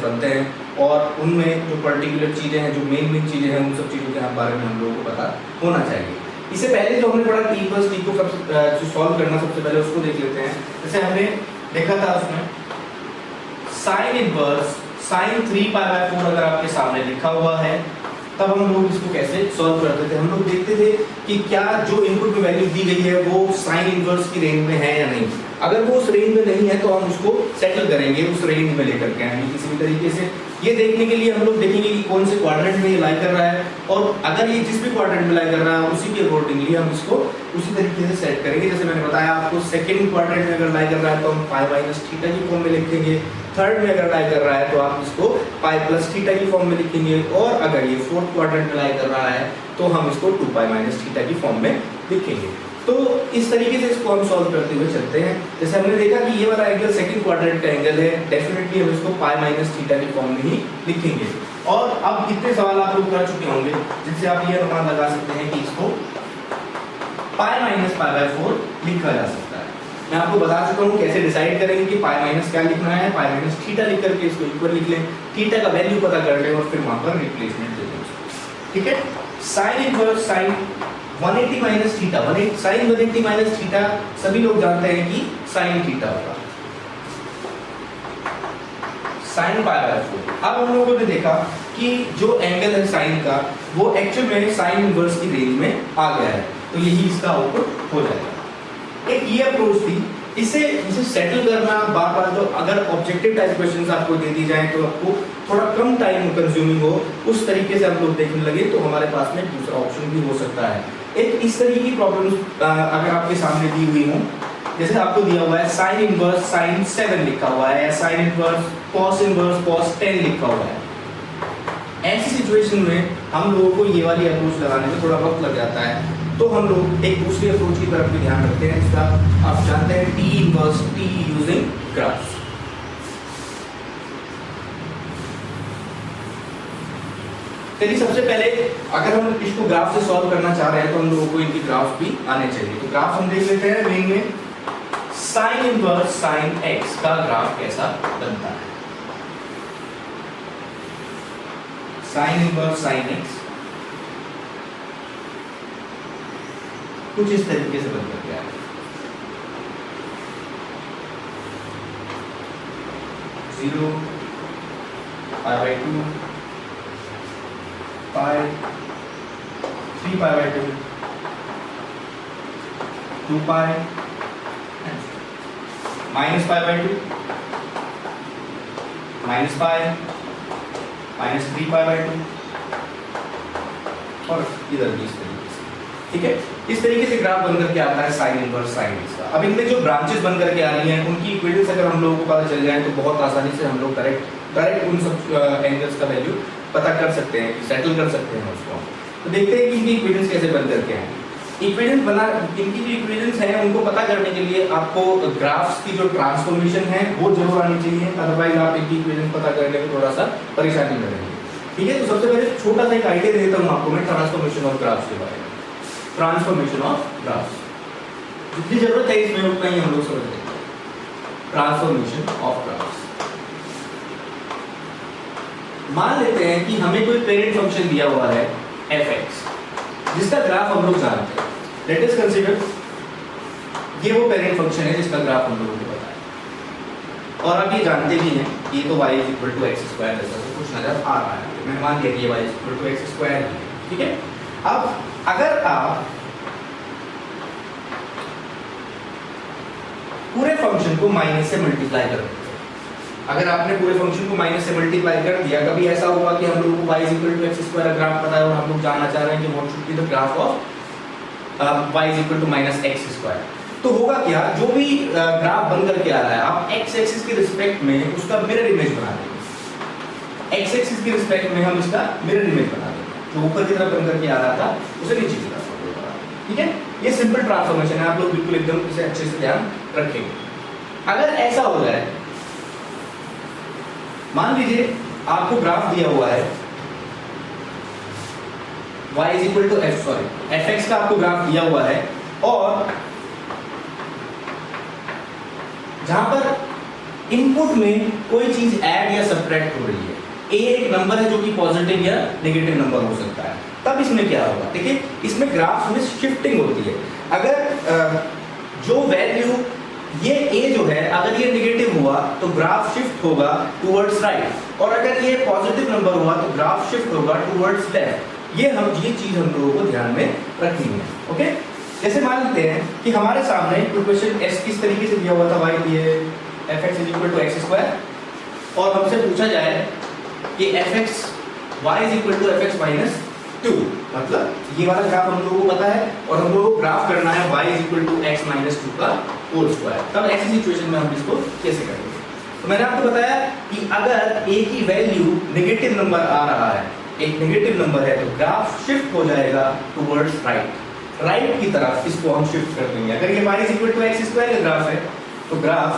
बनते हैं और उनमें जो पर्टिकुलर चीज़ें हैं, जो मेन चीज़ें हैं, उन सब चीज़ों के बारे में हम लोगों को पता होना चाहिए। इससे पहले जो हमने पढ़ा टी प्लस टी को जो सॉल्व करना, सबसे पहले उसको देख लेते हैं। जैसे हमने देखा था उसमें साइन इनवर्स साइन 3π/4 अगर आपके सामने लिखा हुआ है तब हम लोग इसको कैसे सॉल्व करते थे। हम लोग देखते थे कि क्या जो इनपुट में वैल्यू दी गई है वो साइन इनवर्स की रेंज में है या नहीं। अगर वो उस रेंज में नहीं है तो हम उसको सेटल करेंगे उस रेंज में लेकर के आएंगे किसी भी तरीके से। ये देखने के लिए हम लोग देखेंगे कि कौन से क्वाड्रेंट में ये लाई कर रहा है, और अगर ये जिस भी क्वाड्रेंट में लाई कर रहा है उसी के अकॉर्डिंगली हम इसको उसी तरीके से सेट करेंगे। जैसे मैंने बताया आपको, सेकंड क्वाड्रेंट में अगर लाई कर रहा है तो हम π-θ की फॉर्म में लिखेंगे, थर्ड में अगर लाई कर रहा है तो आप इसको π+θ की फॉर्म में लिखेंगे, और अगर ये फोर्थ क्वाड्रेंट में लाई कर रहा है तो हम इसको 2π-θ की फॉर्म में लिखेंगे। तो इस तरीके से इसको हम सॉल्व करते हुए चलते हैं। जैसे हमने देखा कि ये वाला एंगल सेकंड क्वाड्रेंट का एंगल है, डेफिनेटली हम इसको π-θ की फॉर्म में ही लिखेंगे। और अब कितने सवाल आप लोग कर चुके होंगे जिससे आप ये अनुमान लगा सकते हैं कि इसको π-π/4 लिखा जा सकता है। मैं आपको बता चुका हूँ कैसे डिसाइड करेंगे कि π- क्या लिखना है, π-θ लिख करके इसको इक्वल लिख लें, थीटा का वैल्यू पता कर लें और फिर वहां पर रिप्लेसमेंट दे दें। ठीक है, साइन इनवर्स साइन 180 - θ, साइन 180 - θ सभी लोग जानते हैं कि साइन थीटा होगा, साइन π/4। अब हम लोगों ने देखा कि जो एंगल है साइन का वो एक्चुअल में साइन इनवर्स की रेंज में आ गया है, तो यही इसका आउटपुट हो जाएगा। एक ये अप्रोच थी, इसे सेटल करना बार बार, जो अगर ऑब्जेक्टिव टाइप क्वेश्चंस आपको दे दी जाए तो आपको थोड़ा कम टाइम कंज्यूमिंग हो, उस तरीके से हम लोग देखने लगे तो हमारे पास में दूसरा ऑप्शन भी हो सकता है। एक इस तरीके की प्रॉब्लम्स अगर आपके सामने दी हुई हो, जैसे आपको दिया हुआ है साइन इनवर्स साइन 7 लिखा हुआ है, या साइन इनवर्स cos 10 लिखा हुआ है, ऐसी सिचुएशन में हम लोगों को ये वाली अप्रोच लगाने में थोड़ा वक्त लग जाता है। तो हम लोग एक दूसरी अप्रोच की तरफ भी ध्यान रखते हैं, जिसका आप जानते हैं T inverse T using graphs. चलिए सबसे पहले अगर हम इसको ग्राफ से सॉल्व करना चाह रहे हैं तो हम लोगों को इनकी ग्राफ भी आने चाहिए। तो ग्राफ हम देख लेते हैं। मेन में साइन इनवर्स साइन x का ग्राफ कैसा बनता है। साइन इनवर्स साइन x कुछ इस तरीके से बन करके आएगा। 0 π/2 पाई 3π/2 2 पाई -π/2 माइनस पाई -3π/2 और इधर भी इस तरीके से। ठीक है, इस तरीके से ग्राफ बन करके आता है साइन इनवर्स साइन x का। अब इनमें जो ब्रांचेस बन करके आ रही हैं उनकी इक्वेशंस अगर हम लोगों को पता चल जाए तो बहुत आसानी से हम लोग डायरेक्ट उन सब एंगल्स का वैल्यू पता कर सकते हैं, सेटल कर सकते हैं उसको। तो देखते हैं कि इनकी इक्वेशंस कैसे बन करके आए। इक्वेशंस बना, इनकी जो इक्वेशंस हैं उनको पता करने के लिए आपको ग्राफ्स की जो ट्रांसफॉर्मेशन है वो जरूर आनी चाहिए, अदरवाइज आप इनकी इक्वेशन पता करने में थोड़ा सा परेशानी में रहेंगे। ठीक है, तो सबसे पहले छोटा सा एक आइडिया देता हूँ आपको मैं ट्रांसफॉर्मेशन ऑफ ग्राफ्स के बारे में। ट्रांसफॉर्मेशन ऑफ ग्राफ्स जितनी जरूरत है इसमें उतना ही हम लोग समझ लेंगे। ट्रांसफॉर्मेशन ऑफ ग्राफ्स, मान लेते हैं कि हमें कोई पेरेंट फंक्शन दिया हुआ है f(x) जिसका ग्राफ हम लोग जानते हैं। लेट अस कंसीडर ये वो पेरेंट फंक्शन है जिसका ग्राफ हम लोगों को पता है, और अब ये जानते भी हैं कि ये तो y = x² जैसा कुछ नजर आ रहा है। मैंने मान लिया कि ये y = x² है। ठीक है, अब अगर आप पूरे फंक्शन को माइनस से मल्टीप्लाई कर देते, अगर आपने पूरे फंक्शन को माइनस से मल्टीप्लाई कर दिया, कभी ऐसा हुआ कि हम लोगों को y = x² ग्राफ पता है और हम लोग जानना चाह रहे हैं कि what should be the graph of y = -x², तो होगा क्या, जो भी ग्राफ बन करके आ रहा है आप x एक्सिस के रिस्पेक्ट में उसका मिरर इमेज बना देंगे। x एक्सिस के रिस्पेक्ट में हम इसका मिरर इमेज बना देंगे, जो ऊपर की तरफ बन करके आ रहा था उसे नीचे की तरफ बना देंगे। ठीक है, ये सिंपल ट्रांसफॉर्मेशन है, आप लोग बिल्कुल एकदम इसे अच्छे से ध्यान रखेंगे। अगर ऐसा हो जाए, मान लीजिए आपको ग्राफ दिया हुआ है y = f(x) का आपको ग्राफ दिया हुआ है, और जहां पर इनपुट में कोई चीज ऐड या सब्ट्रैक्ट हो रही है, ए एक नंबर है जो कि पॉजिटिव या नेगेटिव नंबर हो सकता है, तब इसमें क्या होगा, देखिए इसमें ग्राफ में शिफ्टिंग होती है। अगर जो वैल्यू ये ए जो है अगर ये नेगेटिव हुआ तो ग्राफ शिफ्ट होगा टुवर्ड्स राइट, और अगर ये पॉजिटिव नंबर हुआ तो ग्राफ शिफ्ट होगा टुवर्ड्स लेफ्ट। ये चीज हम लोगों को ध्यान में रखनी है। ओके, जैसे मान लेते हैं कि हमारे सामने इक्वेशन एस किस तरीके से दिया हुआ था, भाई ये fx = x², और हमसे पूछा जाए कि fx y = fx - 2, मतलब ये वाला ग्राफ हम लोगों को पता है और हम लोगों को ग्राफ करना है y = x - 2 का होल स्क्वायर। तब ऐसी सिचुएशन में हम इसको कैसे करेंगे? तो मैंने आपको बताया कि अगर a की वैल्यू नेगेटिव नंबर आ रहा है, एक नेगेटिव नंबर है, तो ग्राफ शिफ्ट हो जाएगा टुवर्ड्स राइट की तरफ, इसको हम शिफ्ट कर देंगे। अगर ये y = x² का ग्राफ है तो ग्राफ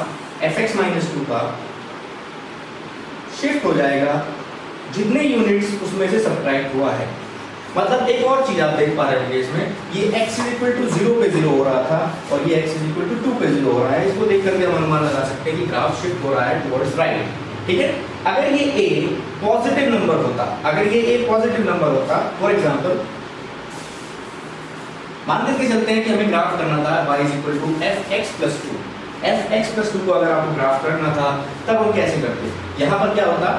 fx - 2 का शिफ्ट हो जाएगा जितने यूनिट्स उसमें से सब्ट्रैक्ट हुआ है। मतलब एक और चीज आप देख पा रहे होंगे इसमें, ये x = 0 पे 0 हो रहा था और ये x = 2 पे 0 हो रहा है। इसको देख करके हम अनुमान लगा सकते हैं कि ग्राफ शिफ्ट हो रहा है टुवर्ड्स राइट। ठीक है, अगर ये a पॉजिटिव नंबर होता, फॉर एग्जांपल मान लेते चलते हैं कि हमें ग्राफ करना था y = fx + 2। fx + 2 को अगर आपको ग्राफ करना था तब हम कैसे करते? यहाँ पर क्या होता,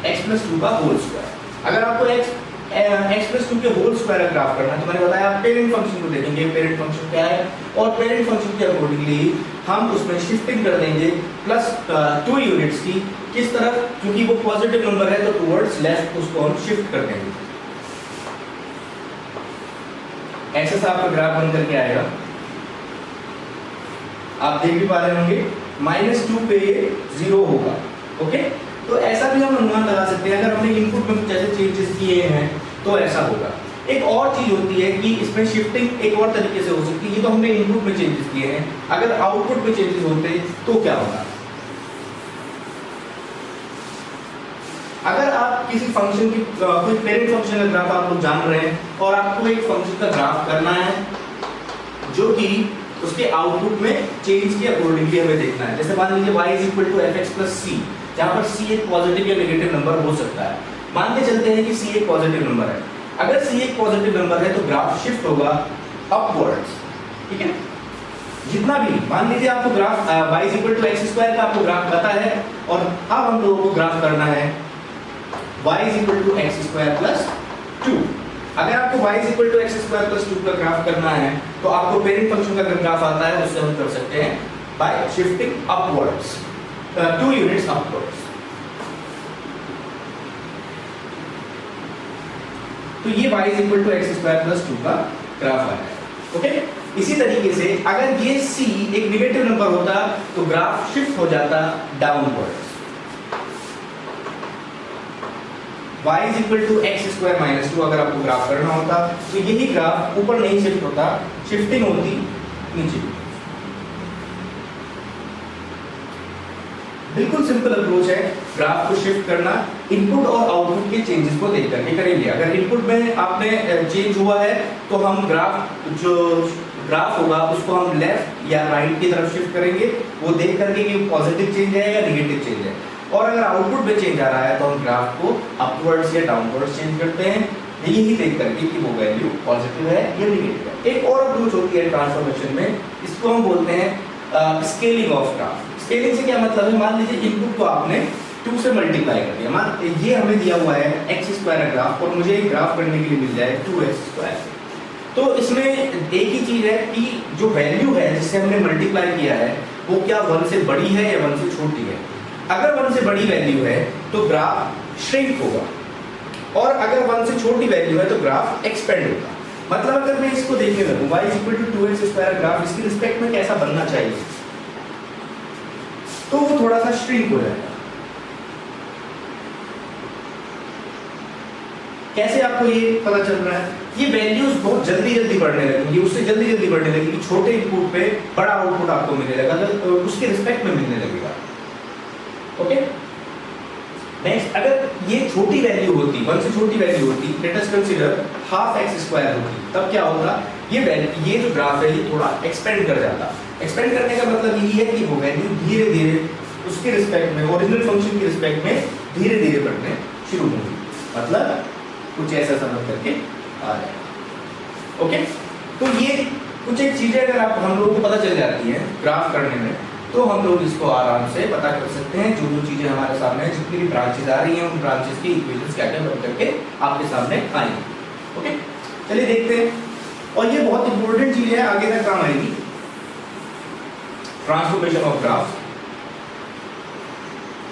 x + 2 का होल स्क्वायर। अगर आपको x + 2 के होल स्क्वायर का ग्राफ करना है तो मैंने बताया आप पेरेंट फंक्शन को देखेंगे, पेरेंट फंक्शन क्या है, और पेरेंट फंक्शन के अकॉर्डिंगली हम उसमें शिफ्टिंग कर देंगे +2 यूनिट्स की। किस तरफ? क्योंकि वो पॉजिटिव नंबर है तो टुवर्ड्स लेफ्ट उसको हम शिफ्ट कर देंगे। ऐसे से आपका ग्राफ बन करके आएगा, आप देख भी पा रहे होंगे -2 पे 0 होगा। ओके, तो ऐसा भी हम अनुमान लगा सकते हैं। अगर हमने इनपुट में कुछ ऐसे चेंजेस किए हैं तो ऐसा होगा। एक और चीज होती है कि इसमें शिफ्टिंग एक और तरीके से हो सकती है। ये तो हमने इनपुट में चेंजेस किए हैं, अगर आउटपुट में चेंजेस होते तो क्या होगा? अगर आप किसी फंक्शन की कोई पेरेंट फंक्शन का ग्राफ आप लोग जान रहे हैं और आपको एक फंक्शन का ग्राफ करना है जो कि उसके आउटपुट में चेंज के अकॉर्डिंगली हमें देखना है। जैसे मान लीजिए y = fx + c, जहां पर c एक पॉजिटिव या नेगेटिव नंबर हो सकता है। मान के चलते हैं कि c एक पॉजिटिव नंबर है। अगर c एक पॉजिटिव नंबर है तो ग्राफ शिफ्ट होगा अपवर्ड्स। ठीक है, जितना भी मान लीजिए आपको ग्राफ y = x² का आपको ग्राफ पता है और अब हम लोगों को ग्राफ करना है y = x² + 2। अगर आपको y = x² + 2 का ग्राफ करना है तो आपको पेरेंट फंक्शन का ग्राफ आता है, उससे हम कर सकते हैं bye shifting upwards 2 units upwards. तो ये y = x² + 2 का ग्राफ आया है। ओके, इसी तरीके से अगर ये c एक नेगेटिव नंबर होता तो ग्राफ शिफ्ट हो जाता डाउनवर्ड्स। y = x² - 2 अगर आपको ग्राफ करना होता तो यही ग्राफ ऊपर नहीं शिफ्ट होता, शिफ्टिंग होती नीचे। बिल्कुल सिंपल अप्रोच है ग्राफ को शिफ्ट करना, इनपुट और आउटपुट के चेंजेस को देख करके करेंगे। अगर इनपुट में आपने चेंज हुआ है तो हम जो ग्राफ होगा उसको हम लेफ्ट या राइट की तरफ शिफ्ट करेंगे, वो देख करके कि पॉजिटिव चेंज है या नेगेटिव चेंज है। और अगर आउटपुट में चेंज आ रहा है तो हम ग्राफ को अपवर्ड्स या डाउनवर्ड्स चेंज करते हैं, यही देख करके कि वो वैल्यू पॉजिटिव है या नेगेटिव है। एक और अप्रोच होती है ट्रांसफॉर्मेशन में, इसको हम बोलते हैं स्केलिंग ऑफ ग्राफ। स्केलिंग से क्या मतलब है, मान लीजिए इनपुट को आपने 2 से मल्टीप्लाई कर दिया। मान ये हमें दिया हुआ है x² ग्राफ और मुझे एक ग्राफ करने के लिए मिल जाए 2x²। तो इसमें एक ही चीज है कि जो वैल्यू है जिससे हमने मल्टीप्लाई किया है वो क्या 1 से बड़ी है या 1 से छोटी है। अगर 1 से बड़ी वैल्यू है तो ग्राफ श्रिंक होगा और अगर 1 से छोटी वैल्यू है तो ग्राफ एक्सपेंड होगा। मतलब अगर मैं इसको देखने लगूं y = 2x² ग्राफ इसकी रिस्पेक्ट में कैसा बनना चाहिए, तो वो थोड़ा सा श्रिंक हो जाएगा। कैसे आपको ये पता चल रहा है? ये वैल्यूज बहुत जल्दी बढ़ने लगेंगी, उससे जल्दी बढ़ने लगेगी। छोटे इनपुट पे बड़ा आउटपुट आपको मिलने लगेगा, तो उसके रिस्पेक्ट में मिलने लगेगा। ओके, नेक्स्ट, अगर ये छोटी वैल्यू होती, 1 से छोटी वैल्यू होती, लेट अस कंसीडर ½ x² होती, तब क्या होता, ये जो ग्राफ है ये थोड़ा एक्सपेंड कर जाता। एक्सपेंड करने का मतलब यही है कि वो वैल्यू धीरे धीरे उसके रिस्पेक्ट में, ओरिजिनल फंक्शन के रिस्पेक्ट में धीरे धीरे बढ़ने शुरू होंगी, मतलब कुछ ऐसा समझ करके आ जाएगा। ओके, तो ये कुछ एक चीजें अगर आप हम लोगों को पता चल जाती हैं ग्राफ करने में, तो हम लोग इसको आराम से पता कर सकते हैं। जो चीजें हमारे सामने है, जितनी भी ब्रांचेस आ रही हैं, उन ब्रांचेस की इक्वेशंस क्या क्या बन करके आपके सामने आएंगे। ओके, चलिए देखते हैं। और ये बहुत इंपॉर्टेंट चीज है, आगे तक काम आएगी, ट्रांसफॉर्मेशन ऑफ ग्राफ।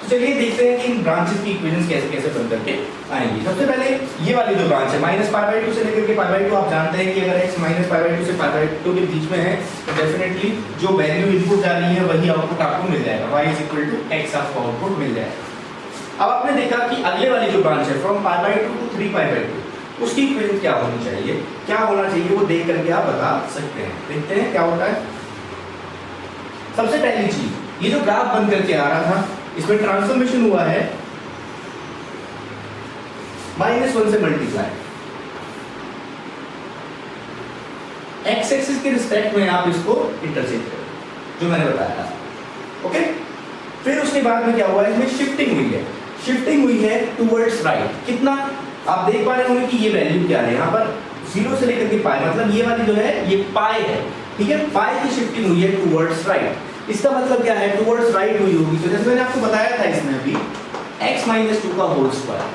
तो चलिए देखते हैं कि इन ब्रांचेस की इक्वेशंस कैसे कैसे बन करके आएंगी। सबसे पहले ये वाली जो ब्रांच है -π/2 से लेकर के π/2, आप जानते हैं कि अगर x -π/2 से π/2 के बीच में है तो डेफिनेटली जो वैल्यू इनपुट जा रही है वही आउटपुट आपको मिल जाएगा, y = x आपको आउटपुट मिल जाएगा। अब आपने देखा कि अगले वाली जो ब्रांच है फ्रॉम π/2 टू 3π/2, उसकी इक्वेशन क्या होनी चाहिए, क्या होना चाहिए वो देख करके आप बता सकते हैं। देखते हैं क्या होता है। सबसे पहली चीज, ये जो ग्राफ बन करके आ रहा था, इसमें ट्रांसफॉर्मेशन हुआ है -1 से मल्टीप्लाई, एक्स एक्सिस के रिस्पेक्ट में आप इसको इंटरचेंज करें, जो मैंने बताया था। ओके, फिर उसके बाद में क्या हुआ है, इसमें शिफ्टिंग हुई है, शिफ्टिंग हुई है टुवर्ड्स राइट। कितना आप देख पा रहे होंगे कि ये वैल्यू क्या है, यहाँ पर 0 से लेकर के पाई, मतलब ये वाली जो है ये पाई है, ठीक है, पाई की शिफ्टिंग हुई है टुवर्ड्स राइट। इसका मतलब क्या है, टुवर्ड्स राइट हुई होगी। तो जैसे मैंने आपको बताया था इसमें भी x - 2 का होल स्क्वायर,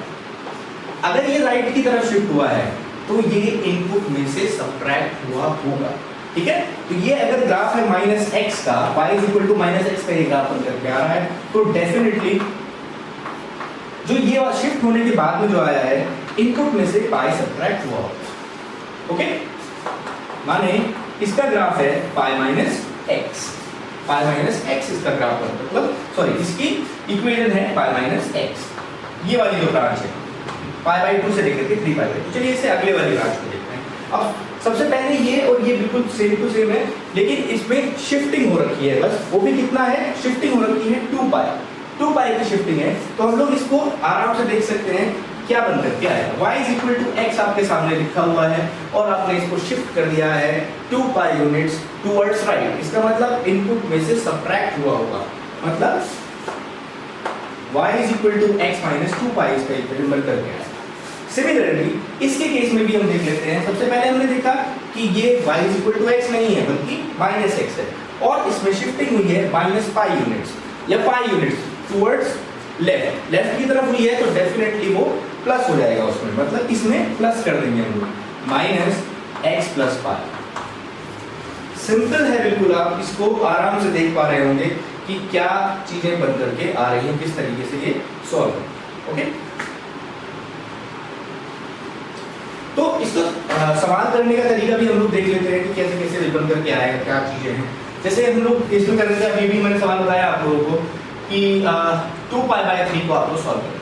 अगर ये राइट की तरफ शिफ्ट हुआ है तो ये इनपुट में से सब्ट्रैक्ट हुआ होगा, ठीक है। तो ये अगर ग्राफ है -x का, y = -x का ये ग्राफ बन करके आ रहा है, तो डेफिनेटली जो ये शिफ्ट होने के बाद में जो आया है, इनपुट में से पाई सब्ट्रैक्ट हुआ होगा। ओके, माने इसका ग्राफ है π-x, π-x इसका ग्राफ है, मतलब सॉरी इसकी इक्वेशन है π-x, ये वाली जो ब्रांच है π/2 से लेकर के 3π/2। चलिए इससे अगले वाली ब्रांच को देखते हैं। अब सबसे पहले ये और ये बिल्कुल सेम टू सेम है, लेकिन इसमें शिफ्टिंग हो रखी है, बस वो भी कितना है, शिफ्टिंग हो रखी है 2π की शिफ्टिंग है। तो हम लोग इसको आराम से देख सकते हैं क्या बन करके आएगा। y = x आपके सामने लिखा हुआ है और आपने इसको शिफ्ट कर दिया है 2π यूनिट्स टुवर्ड्स राइट। इसका मतलब इनपुट में से सब्ट्रैक्ट हुआ होगा, मतलब y = x - 2π इसका इक्वेशन बन करके आएगा। सिमिलरली इसके केस में भी हम देख लेते हैं। सबसे पहले हमने देखा कि ये y = x नहीं है बल्कि -x है, और इसमें शिफ्टिंग हुई है -π यूनिट्स या π यूनिट्स टुवर्ड्स लेफ्ट, लेफ्ट की तरफ हुई है तो डेफिनेटली वो प्लस हो जाएगा उसमें, मतलब इसमें प्लस कर देंगे हम लोग, -x + π। सिंपल है बिल्कुल, आप इसको आराम से देख पा रहे होंगे कि क्या चीजें बन करके आ रही हैं, किस तरीके से ये सॉल्व है। ओके, तो इसको सवाल करने का तरीका भी हम लोग देख लेते हैं कि कैसे कैसे बन करके आएगा, क्या चीजें हैं। जैसे हम लोग इसमें करेंगे, अभी भी मैंने सवाल बताया आप लोगों को कि 2π/3 को आप लोग सॉल्व करें।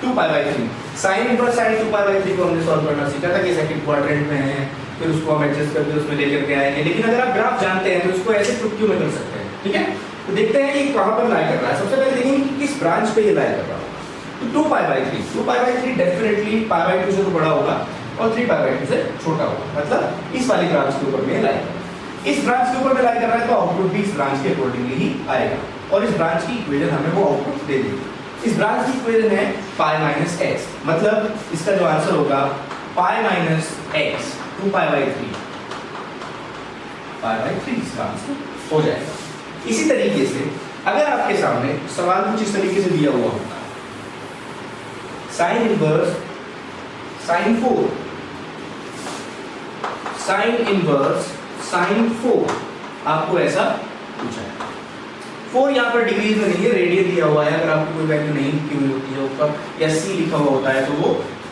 2π/3 साइन इनवर्स साइन 2π/3 को हमने सॉल्व करना सीखा था कि सेकंड क्वाड्रेंट में है, फिर उसको हम एडजस्ट करके उसमें लेकर के आएंगे। लेकिन अगर आप ग्राफ जानते हैं तो उसको ऐसे चुटकियों में कर सकते हैं, ठीक है। तो देखते हैं कि कहाँ पर लाई कर रहा है। सबसे पहले देखेंगे कि किस ब्रांच पे ये लाई कर रहा है। तो 2π/3 डेफिनेटली π/2 से तो बड़ा होगा और 3π/2 से छोटा होगा, मतलब इस वाली ब्रांच के ऊपर में लाई कर रहा है। इस ब्रांच के ऊपर में लाई कर रहा है तो आउटपुट भी इस ब्रांच के अकॉर्डिंगली ही आएगा, और इस ब्रांच की इक्वेशन हमें वो आउटपुट दे देगी। इस ब्रांच की इक्वेशन है π - x, मतलब इसका जो आंसर होगा π - x 2π/3, π/3 इसका आंसर हो जाएगा। इसी तरीके से अगर आपके सामने सवाल कुछ इस तरीके से दिया हुआ होता है, sine inverse sine 4, sine inverse sine 4 आपको ऐसा पूछा है। 4 यहाँ पर डिग्रीज में नहीं है, रेडियन दिया हुआ है। अगर आपको कोई वैल्यू नहीं लिखी हुई होती है ऊपर या c लिखा हुआ होता है तो वो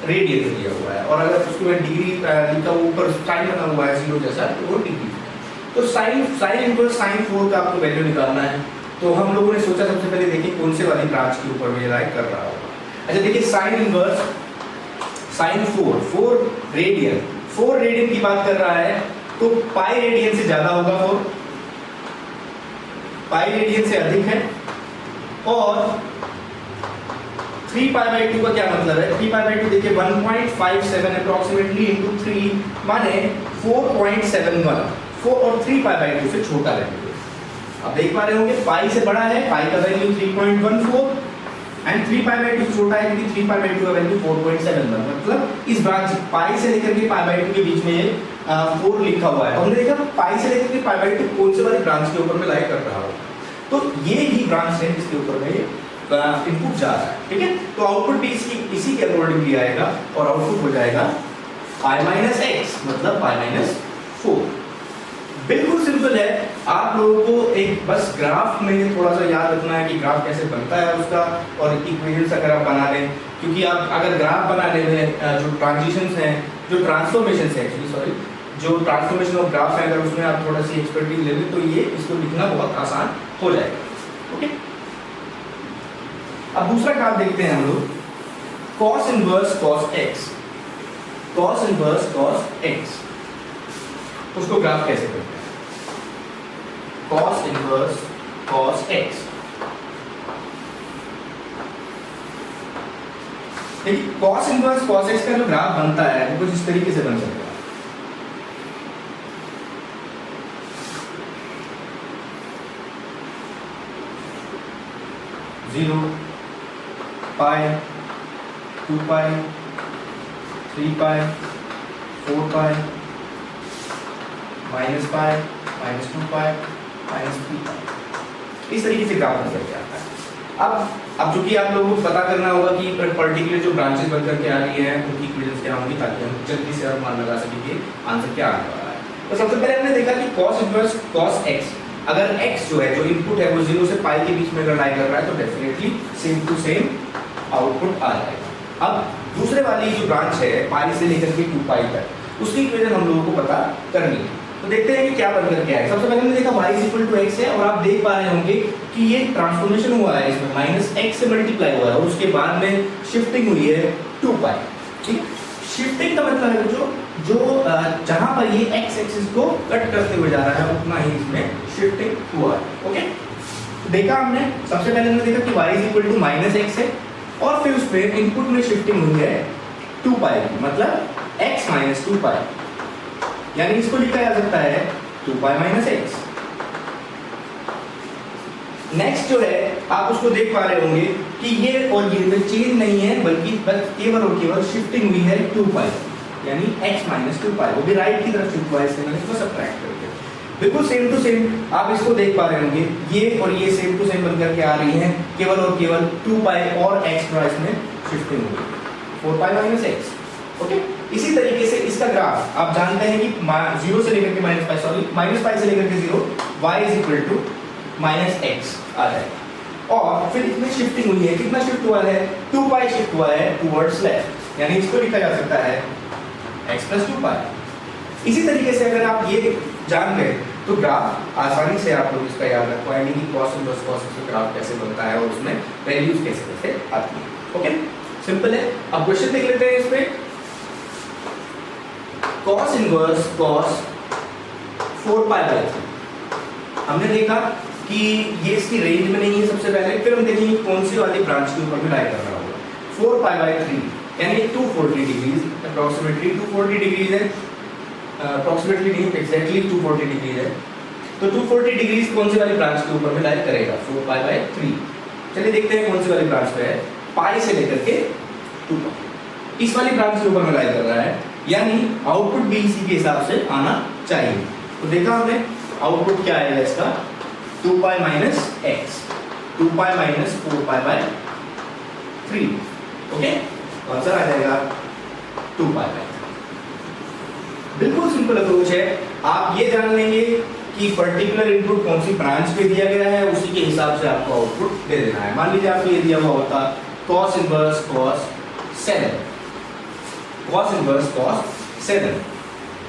रेडियन दिया हुआ है, और अगर उसके बाद डिग्री लिखा हुआ ऊपर साइन बना हुआ है 0 जैसा तो वो डिग्री। तो साइन इनवर्स साइन 4 का आपको वैल्यू निकालना है। तो हम लोगों ने सोचा सबसे पहले देखिए कौन से वाली ब्रांच के ऊपर में लाई कर रहा होगा। अच्छा देखिए, sine inverse sine 4 radian, 4 radian की बात कर रहा है तो पाई रेडियन से ज्यादा होगा, 4 पाई रेडियन से अधिक है। और 3π/2 का क्या मतलब है, 3π/2 देखिए 1.57 अप्रोक्सीमेटली इंटू 3 माने 4.71, 4 और 3π/2 से छोटा रहेगा। अब देख पा रहे होंगे पाई से बड़ा है, पाई का वैल्यू 3.14 एंड 3π/2 से छोटा है क्योंकि 3π/2 का वैल्यू 4.71, मतलब इस ब्रांच पाई से लेकर के π/2 के बीच में ये 4 लिखा हुआ है। हमने देखा पाई से लेकर के π/2 कौन से वाली ब्रांच के ऊपर में लाई कर रहा हो, तो ये ही ब्रांच है जिसके ऊपर में ये इनपुट जा रहा है, ठीक है। तो आउटपुट भी इसी के अकॉर्डिंगली आएगा और आउटपुट हो जाएगा π-x मतलब π-4। बिल्कुल सिंपल है। आप लोगों को एक बस ग्राफ में थोड़ा सा याद रखना है कि ग्राफ कैसे बनता है उसका, और इक्वेशंस अगर आप बना लें, क्योंकि आप अगर ग्राफ बनाने में जो ट्रांजिशंस हैं, जो ट्रांसफॉर्मेशन है एक्चुअली सॉरी, जो ट्रांसफॉर्मेशन ऑफ ग्राफ है, अगर उसमें आप थोड़ा सी एक्सपर्टीज ले लें तो ये इसको लिखना बहुत आसान हो जाएगा। ओके, अब दूसरा ग्राफ देखते हैं हम लोग, cos inverse cos x, cos inverse cos x, उसको ग्राफ कैसे करते हैं, cos इनवर्स cos x। देखिए cos इनवर्स cos x का जो ग्राफ बनता है वो कुछ इस तरीके से बन सकता है। जीरो, पाई, 2π, 3π, 4π, -π, -2π, -3π, इस तरीके से ग्राफ बन करके आता है। अब चूंकि आप लोगों को पता करना होगा कि पर्टिकुलर जो ब्रांचेस बन करके आ रही हैं उनकी इक्वेशंस क्या होंगी, ताकि हम जल्दी से और मान लगा सकें कि आंसर क्या आने वाला है। तो सबसे पहले हमने देखा कि cos इनवर्स cos x, अगर x जो है, जो इनपुट है वो 0 से पाई के बीच में अगर लाई कर रहा है तो definitely same to same output आ जाएगा। अब दूसरे वाली जो ब्रांच है पाई से लेकर के 2π तक, उसकी इक्वेशन हम लोगों को पता करनी है। तो देखते हैं कि क्या बन करके आएगा। सबसे पहले हमने देखा y x है, और आप देख पा रहे होंगे कि ये ट्रांसफॉर्मेशन हुआ है, इसमें -x से मल्टीप्लाई हुआ है और उसके बाद में शिफ्टिंग हुई है 2π। ठीक, शिफ्टिंग का मतलब है जो जहां पर ये x एक्सिस को कट करते हुए जा रहा है उतना ही इसमें शिफ्टिंग हुआ है। ओके, देखा हमने, सबसे पहले हमने देखा कि y -x है और फिर उसमें इनपुट में शिफ्टिंग हुई है 2π की, मतलब x - 2π, यानी इसको लिखा जा सकता है 2π - x। नेक्स्ट जो है आप उसको देख पा रहे होंगे कि ये और ये में चेंज नहीं है, बल्कि बस केवल और केवल शिफ्टिंग हुई है 2π, यानी x - 2π, वो भी राइट की तरफ शिफ्ट हुआ है, इससे मैंने इसको सब्ट्रैक्ट कर दिया। बिल्कुल सेम टू सेम आप इसको देख पा रहे होंगे, ये और ये सेम टू सेम बन करके आ रही हैं, केवल और केवल 2π और x इसमें शिफ्टिंग हुई 4π - x। ओके, इसी तरीके से इसका ग्राफ आप जानते हैं कि 0 से लेकर के -π से लेकर के 0, y -x आ जाएगा। और फिर इसमें शिफ्टिंग हुई है, कितना शिफ्ट हुआ है, 2π शिफ्ट हुआ है टुवर्ड्स लेफ्ट, यानी इसको लिखा जा सकता है x + 2π। इसी तरीके से अगर आप ये जान गए तो ग्राफ आसानी से आप लोग इसका याद रख पाएंगे कि cos इनवर्स cos x का ग्राफ कैसे बनता है और उसमें वैल्यूज कैसे कैसे आती है। ओके, सिंपल है। अब क्वेश्चन देख लेते हैं इसमें, cos इनवर्स cos 4π/3। हमने देखा कि ये इसकी रेंज में नहीं है सबसे पहले, फिर हम देखेंगे कौन सी वाली ब्रांच के ऊपर में लाई कर रहा होगा। 4π/3 यानी 240 डिग्रीज, अप्रॉक्सीमेटली 240 डिग्रीज है, अप्रॉक्सीमेटली नहीं एग्जैक्टली 240 डिग्रीज है। तो 240 डिग्रीज कौन सी वाली ब्रांच के ऊपर में लाई करेगा, 4π/3। चलिए देखते हैं कौन सी वाली ब्रांच पे है, पाई से लेकर के 2π, इस वाली ब्रांच के ऊपर में लाई कर रहा है, यानी आउटपुट भी इसी के हिसाब से आना चाहिए। तो देखा हमने आउटपुट क्या आएगा इसका, 2π - x, 2π - 4π/3। ओके, आंसर आ जाएगा 2π/3। बिल्कुल सिंपल अप्रोच है। आप ये जान लेंगे कि पर्टिकुलर इनपुट कौन सी ब्रांच पे दिया गया है, उसी के हिसाब से आपको आउटपुट दे देना है। मान लीजिए आपको ये दिया हुआ होता cos inverse cos 7, cos inverse cos 7।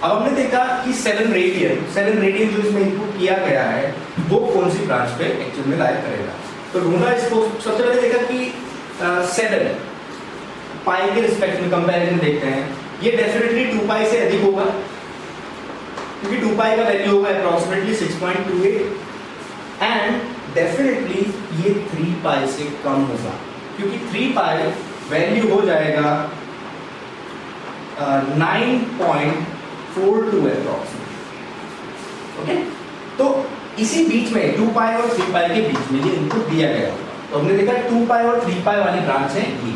अब हमने देखा कि 7 रेडियन जो इसमें इनपुट किया गया है वो कौन सी ब्रांच पे एक्चुअल में लाई करेगा। तो ढूंढा इसको, सबसे पहले देखा कि 7 पाई के रिस्पेक्ट में कंपैरिजन देखते हैं, ये डेफिनेटली 2π से अधिक होगा, क्योंकि 2π का वैल्यू होगा अप्रॉक्सीमेटली 6.28 एंड डेफिनेटली ये 3π से कम होगा, क्योंकि 3π वैल्यू हो जाएगा 9.42 अप्रॉक्सीमेटली। ओके, तो इसी बीच में 2 पाई और 3 पाई के बीच में ये इनपुट दिया गया होगा। तो हमने देखा 2 पाई और 3 पाई वाली ब्रांच है ये,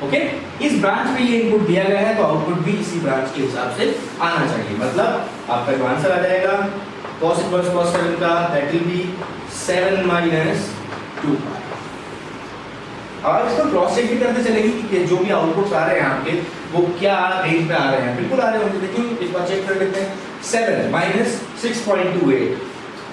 ओके। इस ब्रांच में ये इनपुट दिया गया है तो आउटपुट भी इसी ब्रांच के हिसाब से आना चाहिए। मतलब आपका जो आंसर आ जाएगा cos इनवर्स cos 7 का, दैट विल बी 7 माइनस 2 पाई। और इसको क्रॉस चेक भी करते चलेंगे कि जो भी आउटपुट्स आ रहे हैं आपके वो क्या रेंज में आ रहे हैं, बिल्कुल आ रहे होंगे। देखिए एक बार चेक कर लेते हैं। 7 माइनस 6.28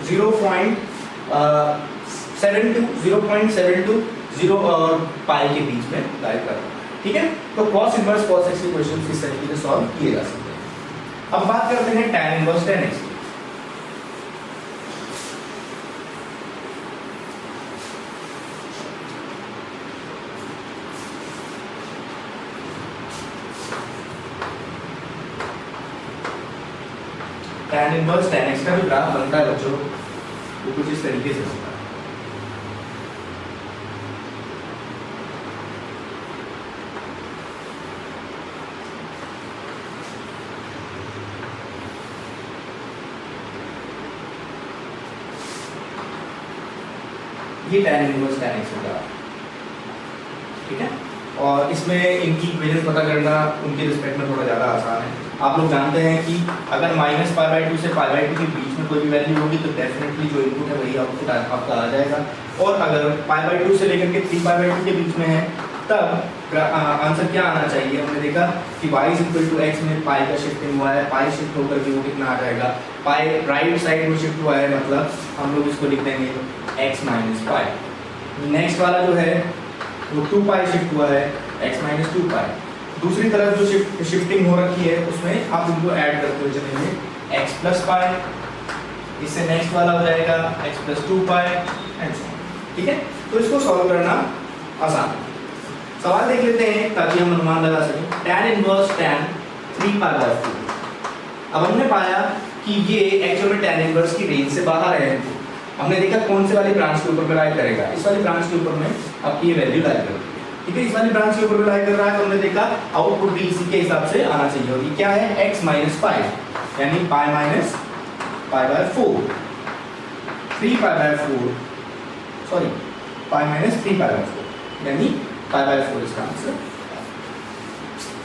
0.72 0 और पाई के बीच में लाइक कर रहा है, ठीक है। तो cos इनवर्स cos x के क्वेश्चंस इस तरीके से सॉल्व किए जा सकते हैं। अब बात करते हैं tan इनवर्स tan x की। tan इनवर्स tan x का जो ग्राफ बनता है बच्चों वो कुछ इस तरीके से बनता है। ये tan इनवर्स tan x होगा, ठीक है। और इसमें इनकी इक्वेशंस पता करना उनके रिस्पेक्ट में थोड़ा ज़्यादा आसान है। आप लोग जानते हैं कि अगर माइनस पाई/2 से पाई/2 के बीच में कोई भी वैल्यू होगी तो डेफिनेटली जो इनपुट है वही आउटपुट आपका आ जाएगा। और अगर पाई/2 से लेकर के 3 पाई/2 के बीच में है तब आंसर क्या आना चाहिए। हमने देखा कि y = x में पाई का शिफ्टिंग हुआ है, पाई शिफ्ट होकर के वो कितना आ जाएगा, पाई राइट साइड में शिफ्ट हुआ है, मतलब हम लोग इसको लिख देंगे x माइनस पाई। नेक्स्ट वाला जो है वो 2 पाई शिफ्ट हुआ है, x माइनस 2 पाई। दूसरी तरफ जो शिफ्टिंग हो रखी है उसमें आप इनको ऐड करते हुए चलेंगे, x प्लस पाई। इससे नेक्स्ट वाला हो जाएगा x plus 2 pi and so on, ठीक है। तो इसको सॉल्व करना आसान है। सवाल देख लेते हैं ताकि हम अनुमान लगा सकें। tan inverse tan 3 पाई/4। अब हमने पाया कि ये एक्चुअल में tan इनवर्स की रेंज से बाहर है। हमने देखा कौन से वाली ब्रांच के ऊपर में लाई करेगा, इस वाली ब्रांच के ऊपर में आपकी ये वैल्यू लाई करेगी, ठीक है। इस वाली ब्रांच के ऊपर में लाई कर रहा है तो हमने देखा आउटपुट भी इसी के हिसाब से आना चाहिए। और ये क्या है, x माइनस पाई, यानी पाई माइनस पाई/4, 3 पाई/4, सॉरी पाई माइनस 3 पाई/4, यानी पाई/4 इसका आंसर।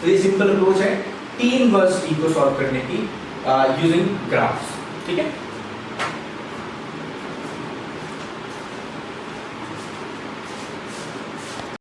तो ये सिंपल अप्रोच है t इनवर्स t को सॉल्व करने की यूजिंग ग्राफ्स, ठीक है।